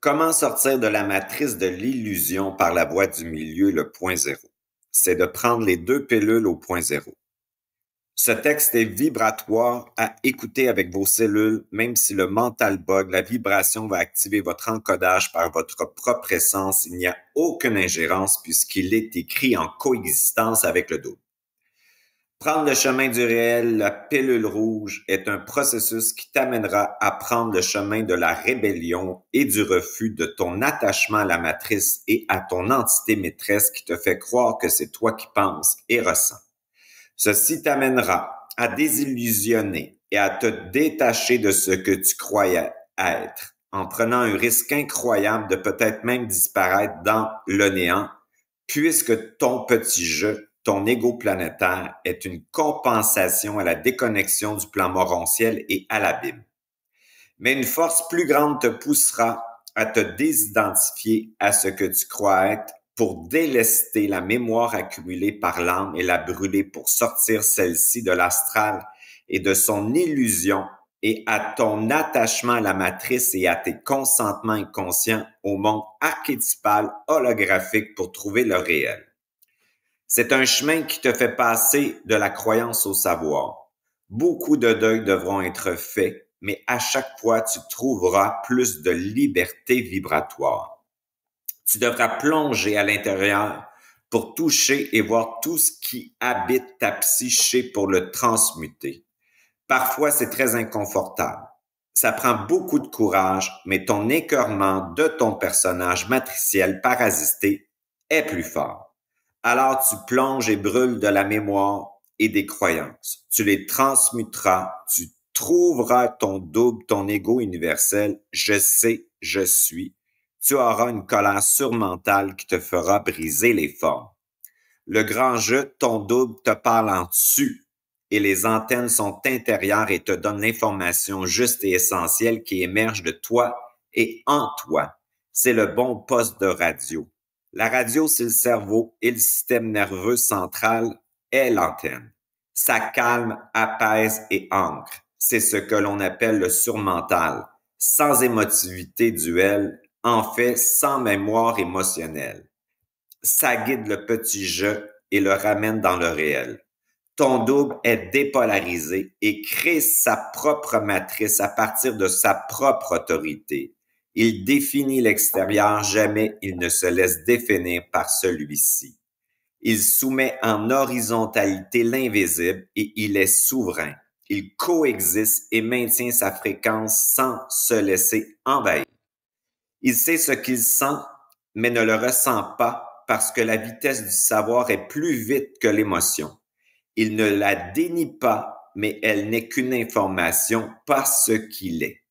Comment sortir de la matrice de l'illusion par la voie du milieu, le point zéro? C'est de prendre les deux pilules au point zéro. Ce texte est vibratoire à écouter avec vos cellules, même si le mental bug, la vibration va activer votre encodage par votre propre essence. Il n'y a aucune ingérence puisqu'il est écrit en coexistence avec le double. Prendre le chemin du réel, la pilule rouge, est un processus qui t'amènera à prendre le chemin de la rébellion et du refus de ton attachement à la matrice et à ton entité maîtresse qui te fait croire que c'est toi qui penses et ressens. Ceci t'amènera à désillusionner et à te détacher de ce que tu croyais être, en prenant un risque incroyable de peut-être même disparaître dans le néant, puisque ton petit jeu, ton ego planétaire, est une compensation à la déconnexion du plan morontiel et à l'abîme. Mais une force plus grande te poussera à te désidentifier à ce que tu crois être pour délester la mémoire accumulée par l'âme et la brûler pour sortir celle-ci de l'astral et de son illusion et à ton attachement à la matrice et à tes consentements inconscients au monde archétypal holographique pour trouver le réel. C'est un chemin qui te fait passer de la croyance au savoir. Beaucoup de deuils devront être faits, mais à chaque fois, tu trouveras plus de liberté vibratoire. Tu devras plonger à l'intérieur pour toucher et voir tout ce qui habite ta psyché pour le transmuter. Parfois, c'est très inconfortable. Ça prend beaucoup de courage, mais ton écœurement de ton personnage matriciel parasité est plus fort. Alors tu plonges et brûles de la mémoire et des croyances. Tu les transmuteras, tu trouveras ton double, ton ego universel. Je sais, je suis. Tu auras une colère surmentale qui te fera briser les formes. Le grand jeu, ton double te parle en dessus et les antennes sont intérieures et te donnent l'information juste et essentielle qui émerge de toi et en toi. C'est le bon poste de radio. La radio, c'est le cerveau et le système nerveux central est l'antenne. Ça calme, apaise et ancre. C'est ce que l'on appelle le surmental, sans émotivité duelle, en fait sans mémoire émotionnelle. Ça guide le petit je et le ramène dans le réel. Ton double est dépolarisé et crée sa propre matrice à partir de sa propre autorité. Il définit l'extérieur, jamais il ne se laisse définir par celui-ci. Il soumet en horizontalité l'invisible et il est souverain. Il coexiste et maintient sa fréquence sans se laisser envahir. Il sait ce qu'il sent, mais ne le ressent pas parce que la vitesse du savoir est plus vite que l'émotion. Il ne la dénie pas, mais elle n'est qu'une information, pas ce qu'il est.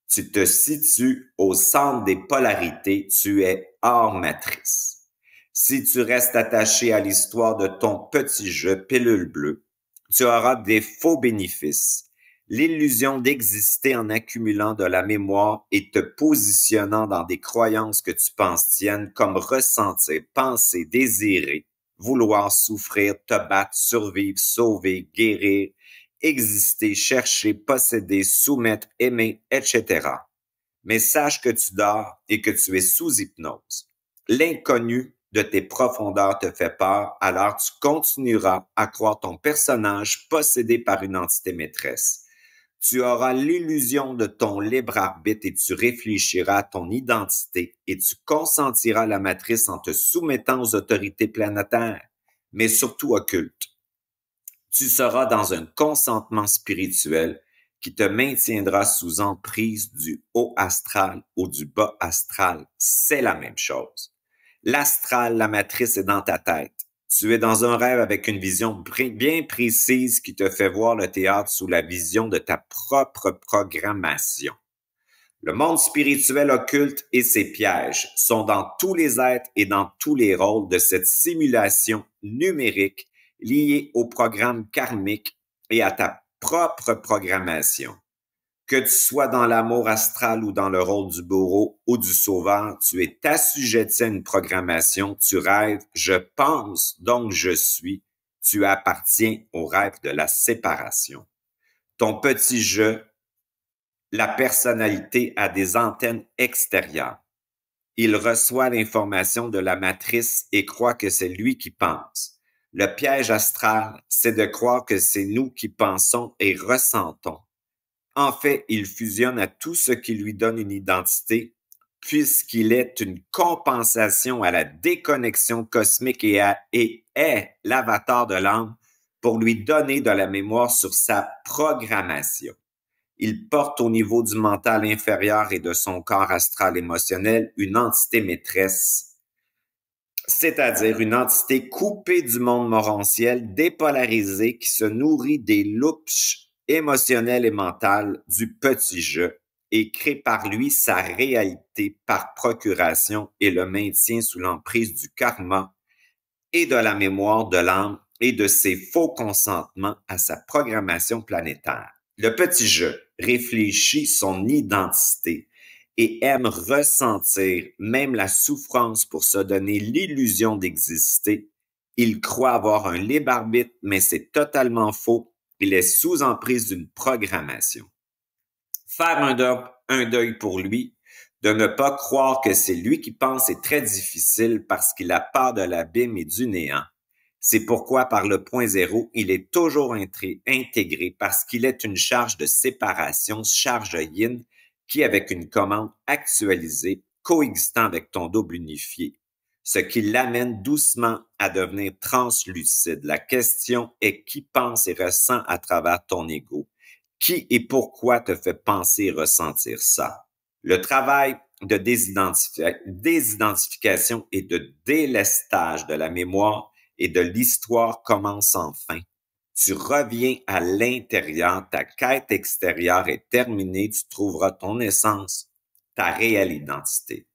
Tu te situes au centre des polarités, tu es hors matrice. Si tu restes attaché à l'histoire de ton petit jeu pilule bleue, tu auras des faux bénéfices. L'illusion d'exister en accumulant de la mémoire et te positionnant dans des croyances que tu penses tiennes comme ressentir, penser, désirer, vouloir souffrir, te battre, survivre, sauver, guérir, exister, chercher, posséder, soumettre, aimer, etc. Mais sache que tu dors et que tu es sous hypnose. L'inconnu de tes profondeurs te fait peur, alors tu continueras à croire ton personnage possédé par une entité maîtresse. Tu auras l'illusion de ton libre arbitre et tu réfléchiras à ton identité et tu consentiras la matrice en te soumettant aux autorités planétaires, mais surtout occultes. Tu seras dans un consentement spirituel qui te maintiendra sous emprise du haut astral ou du bas astral. C'est la même chose. L'astral, la matrice est dans ta tête. Tu es dans un rêve avec une vision bien précise qui te fait voir le théâtre sous la vision de ta propre programmation. Le monde spirituel occulte et ses pièges sont dans tous les êtres et dans tous les rôles de cette simulation numérique liée au programme karmique et à ta propre programmation. Que tu sois dans l'amour astral ou dans le rôle du bourreau ou du sauveur, tu es assujetti à une programmation, tu rêves, je pense, donc je suis, tu appartiens au rêve de la séparation. Ton petit jeu, la personnalité a des antennes extérieures. Il reçoit l'information de la matrice et croit que c'est lui qui pense. Le piège astral, c'est de croire que c'est nous qui pensons et ressentons. En fait, il fusionne à tout ce qui lui donne une identité, puisqu'il est une compensation à la déconnexion cosmique et est l'avatar de l'âme pour lui donner de la mémoire sur sa programmation. Il porte au niveau du mental inférieur et de son corps astral émotionnel une entité maîtresse, c'est-à-dire une entité coupée du monde morantiel, dépolarisée, qui se nourrit des louches émotionnelles et mentales du petit jeu et crée par lui sa réalité par procuration et le maintient sous l'emprise du karma et de la mémoire de l'âme et de ses faux consentements à sa programmation planétaire. Le petit jeu réfléchit son identité et aime ressentir même la souffrance pour se donner l'illusion d'exister. Il croit avoir un libre arbitre, mais c'est totalement faux. Il est sous emprise d'une programmation. Faire un deuil pour lui, de ne pas croire que c'est lui qui pense est très difficile parce qu'il a peur de l'abîme et du néant. C'est pourquoi par le point zéro, il est toujours intégré parce qu'il est une charge de séparation, charge yin, qui avec une commande actualisée, coexistant avec ton double unifié, ce qui l'amène doucement à devenir translucide. La question est qui pense et ressent à travers ton ego. Qui et pourquoi te fait penser et ressentir ça? Le travail de désidentification et de délestage de la mémoire et de l'histoire commence enfin. Tu reviens à l'intérieur, ta quête extérieure est terminée, tu trouveras ton essence, ta réelle identité.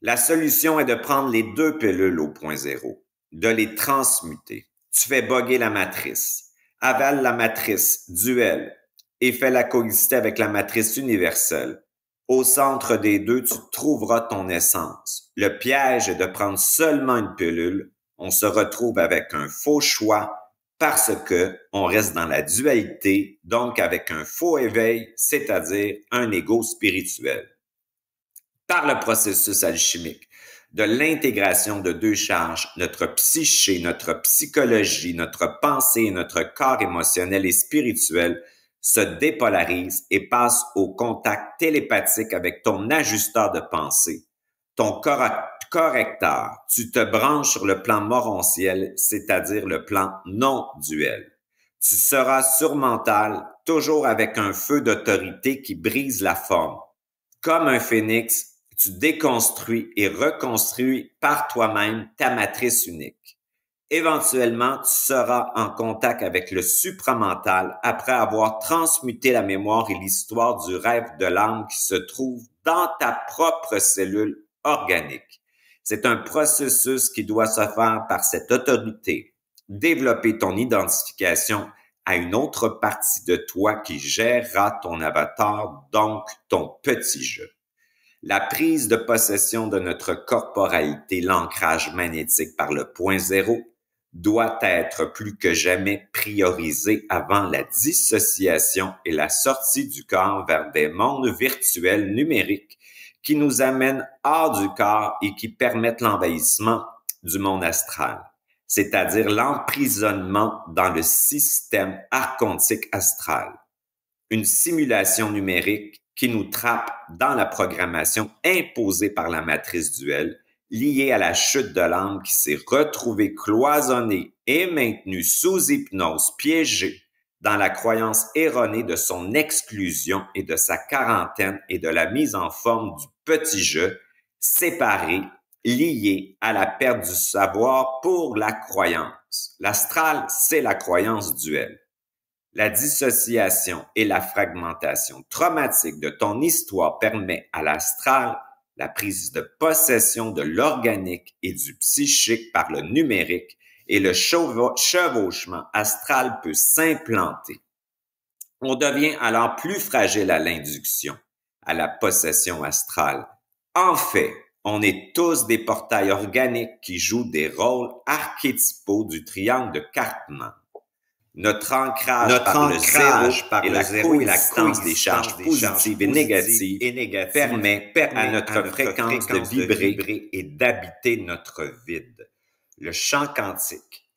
La solution est de prendre les deux pilules au point zéro, de les transmuter. Tu fais bugger la matrice, avale la matrice duel et fais la coexister avec la matrice universelle. Au centre des deux, tu trouveras ton essence. Le piège est de prendre seulement une pilule. On se retrouve avec un faux choix parce que on reste dans la dualité, donc avec un faux éveil, c'est-à-dire un ego spirituel. Par le processus alchimique de l'intégration de deux charges, notre psyché, notre psychologie, notre pensée et notre corps émotionnel et spirituel se dépolarisent et passent au contact télépathique avec ton ajusteur de pensée, ton correcteur. Tu te branches sur le plan morontiel, c'est-à-dire le plan non duel. Tu seras surmental, toujours avec un feu d'autorité qui brise la forme. Comme un phénix, tu déconstruis et reconstruis par toi-même ta matrice unique. Éventuellement, tu seras en contact avec le supramental après avoir transmuté la mémoire et l'histoire du rêve de l'âme qui se trouve dans ta propre cellule organique. C'est un processus qui doit se faire par cette autorité. Développer ton identification à une autre partie de toi qui gérera ton avatar, donc ton petit jeu. La prise de possession de notre corporalité, l'ancrage magnétique par le point zéro, doit être plus que jamais priorisé avant la dissociation et la sortie du corps vers des mondes virtuels numériques qui nous amènent hors du corps et qui permettent l'envahissement du monde astral, c'est-à-dire l'emprisonnement dans le système archontique astral. Une simulation numérique qui nous trappe dans la programmation imposée par la matrice duelle, liée à la chute de l'âme qui s'est retrouvée cloisonnée et maintenue sous hypnose, piégée dans la croyance erronée de son exclusion et de sa quarantaine et de la mise en forme du petit jeu, séparé, lié à la perte du savoir pour la croyance. L'astral, c'est la croyance duelle. La dissociation et la fragmentation traumatique de ton histoire permet à l'astral la prise de possession de l'organique et du psychique par le numérique et le chevauchement astral peut s'implanter. On devient alors plus fragile à l'induction, à la possession astrale. En fait, on est tous des portails organiques qui jouent des rôles archétypaux du triangle de Cartman. Notre ancrage par le zéro et la coexistence des charges positives et négatives permet à notre fréquence de vibrer et d'habiter notre vide. Le champ quantique.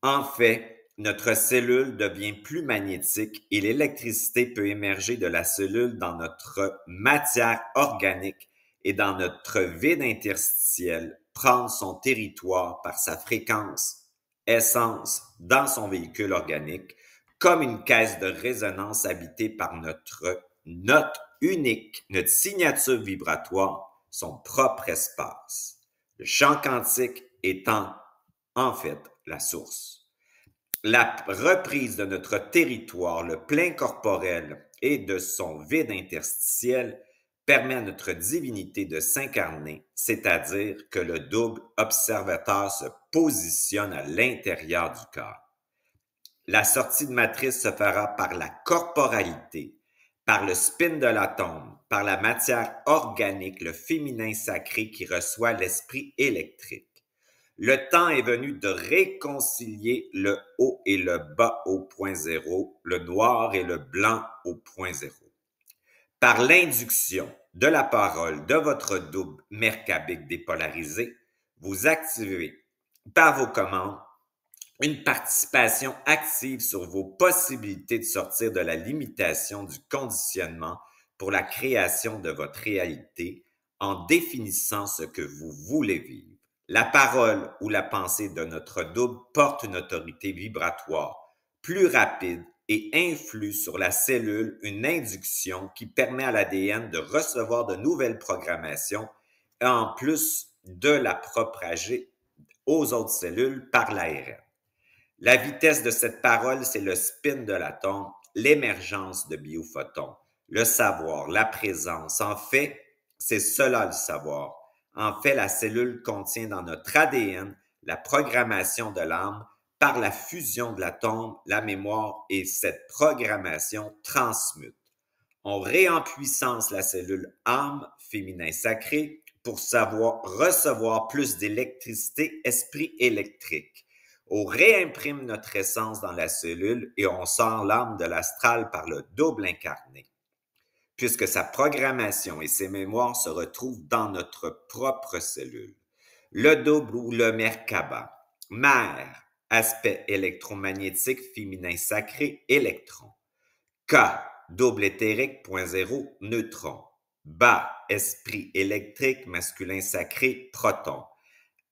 En fait, notre cellule devient plus magnétique et l'électricité peut émerger de la cellule dans notre matière organique et dans notre vide interstitiel, prendre son territoire par sa fréquence essence dans son véhicule organique, comme une caisse de résonance habitée par notre note unique, notre signature vibratoire, son propre espace. Le champ quantique étant en fait la source. La reprise de notre territoire, le plein corporel et de son vide interstitiel permet à notre divinité de s'incarner, c'est-à-dire que le double observateur se positionne à l'intérieur du corps. La sortie de matrice se fera par la corporalité, par le spin de l'atome, par la matière organique, le féminin sacré qui reçoit l'esprit électrique. Le temps est venu de réconcilier le haut et le bas au point zéro, le noir et le blanc au point zéro. Par l'induction de la parole de votre double merkabique dépolarisé, vous activez par vos commandes une participation active sur vos possibilités de sortir de la limitation du conditionnement pour la création de votre réalité en définissant ce que vous voulez vivre. La parole ou la pensée de notre double porte une autorité vibratoire plus rapide et influe sur la cellule une induction qui permet à l'ADN de recevoir de nouvelles programmations et en plus de la propager aux autres cellules par l'ARN. La vitesse de cette parole, c'est le spin de l'atome, l'émergence de biophotons, le savoir, la présence. En fait, c'est cela le savoir. En fait, la cellule contient dans notre ADN la programmation de l'âme par la fusion de l'atome, la mémoire et cette programmation transmute. On réempuissance la cellule âme, féminin sacré, pour savoir recevoir plus d'électricité, esprit électrique. On réimprime notre essence dans la cellule et on sort l'âme de l'astral par le double incarné, puisque sa programmation et ses mémoires se retrouvent dans notre propre cellule. Le double ou le Merkaba. Mère, aspect électromagnétique féminin sacré, électron. K, double éthérique, point zéro, neutron. Ba, esprit électrique masculin sacré, proton.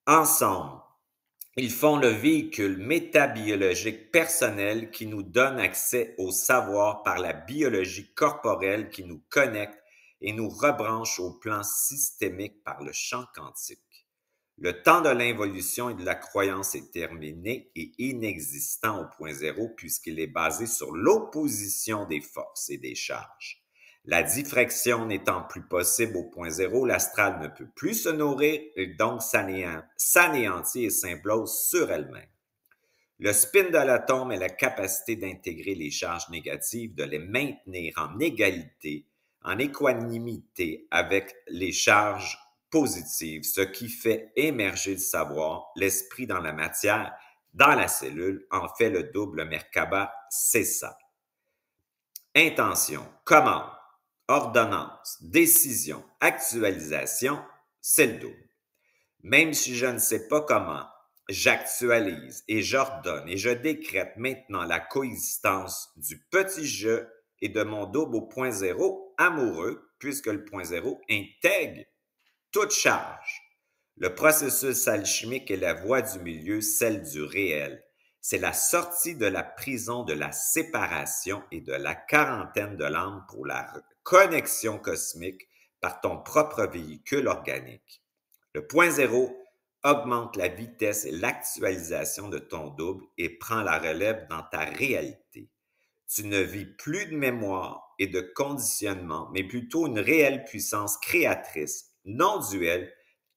Ensemble, ils font le véhicule métabiologique personnel qui nous donne accès au savoir par la biologie corporelle qui nous connecte et nous rebranche au plan systémique par le champ quantique. Le temps de l'involution et de la croyance est terminé et inexistant au point zéro puisqu'il est basé sur l'opposition des forces et des charges. La diffraction n'étant plus possible au point zéro, l'astral ne peut plus se nourrir et donc s'anéantit et s'implose sur elle-même. Le spin de l'atome est la capacité d'intégrer les charges négatives, de les maintenir en égalité, en équanimité avec les charges positives, ce qui fait émerger le savoir, l'esprit dans la matière, dans la cellule. En fait, le double Merkaba, c'est ça. Intention, commande, ordonnance, décision, actualisation, c'est le double. Même si je ne sais pas comment, j'actualise et j'ordonne et je décrète maintenant la coexistence du petit je et de mon double au point zéro amoureux, puisque le point zéro intègre toute charge. Le processus alchimique est la voie du milieu, celle du réel. C'est la sortie de la prison de la séparation et de la quarantaine de l'âme pour la connexion cosmique par ton propre véhicule organique. Le point zéro augmente la vitesse et l'actualisation de ton double et prend la relève dans ta réalité. Tu ne vis plus de mémoire et de conditionnement, mais plutôt une réelle puissance créatrice, non duelle,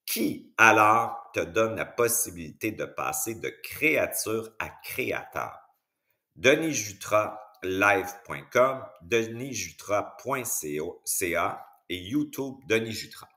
qui alors te donne la possibilité de passer de créature à créateur. Denis Jutra, live.com, denisjutra.ca et YouTube Denis Jutra.